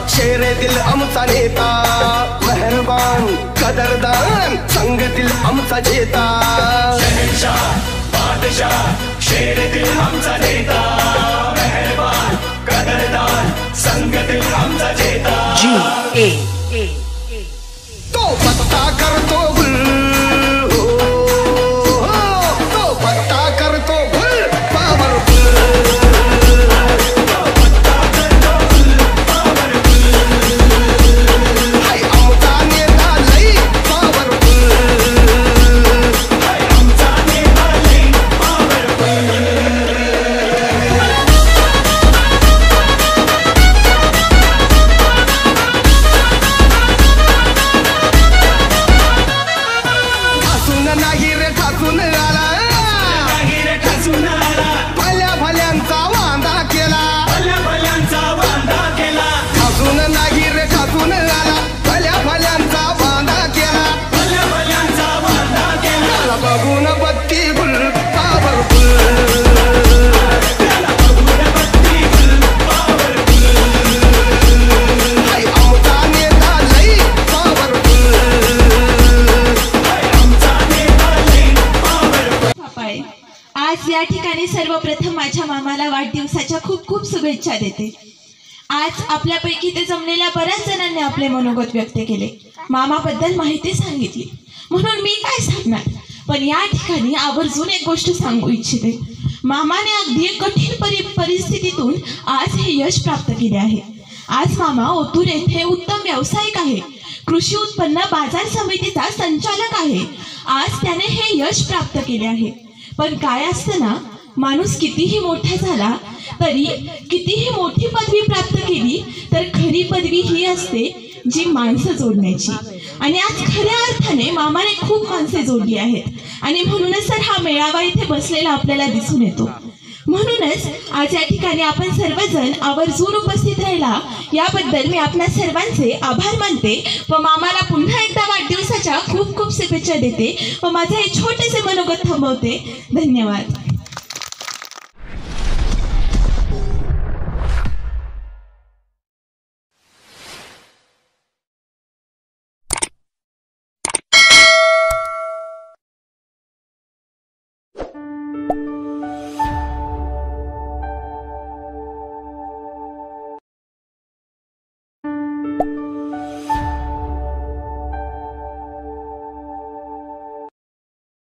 शेरे दिल आमचा नेता, मेहरबान कदरदान संगतील आमचा जेता। शहनशाह बादशाह शेरे दिल आमचा नेता, मेहरबान कदरदान संगतील आमचा जेता। तो पत्ता करतो गुल, तो पत्ता करतो गुल पावरफुल, तो पत्ता करतो गुल पावरफुल, हाय आमचा नेता लई पावरफुल, हाय आमचा नेता लई पावरफुल। नाही रे ठासून आला, नाही रे ठासून आला, भल्या भल्यांचा वांदा केला, भल्या भल्यांचा वांदा केला, ठासून नाही रे ठासून आला, भल्या भल्यांचा वांदा केला, भल्या भल्यांचा वांदा केला। त्याला बघून बत्ती गुल पावरफुल, त्याला बघून बत्ती गुल पावरफुल, हाय आमचा नेता लई पावरफुल, हाय आमचा नेता लई पावरफुल। बापाय, आज या ठिकाणी सर्वप्रथम माझ्या मामाला वाढदिवसाच्या खूप खूप शुभेच्छा देते। आज आपल्यापैकी ते जमलेल्या बऱ्याच जणांनी आपले मनोगत व्यक्त केले, मामाबद्दल माहिती सांगितली, म्हणून मी काय सांगणार, पण या ठिकाणी आवर्जून एक गोष्ट सांगू इच्छिते। मामाने अगदी कठीण परिस्थितीतून आज हे यश प्राप्त केले आहे। आज मामा ओतूर येथे उत्तम व्यावसायिक आहे, कृषी उत्पन्न बाजार समितीचा संचालक आहे। आज त्याने हे यश प्राप्त केले आहे। पण काय असतं ना, माणूस कितीही मोठा झाला तरी, कितीही मोठी पदवी प्राप्त केली तर खरी पदवी ही असते जी माणसं जोडण्याची, आणि आज खऱ्या अर्थाने मामाने खूप माणसे जोडली आहेत, आणि म्हणूनच तर हा मेळावा इथे बसलेला आपल्याला दिसून येतो। म्हणूनच आज या ठिकाणी आपण सर्वजण आवर्जून उपस्थित राहिला याबद्दल मी आपल्या सर्वांचे आभार मानते व मामाला पुन्हा एकदा वाढदिवसाच्या खूप खूप शुभेच्छा देते व माझे हे छोटेसे मनोगत थांबवते। धन्यवाद।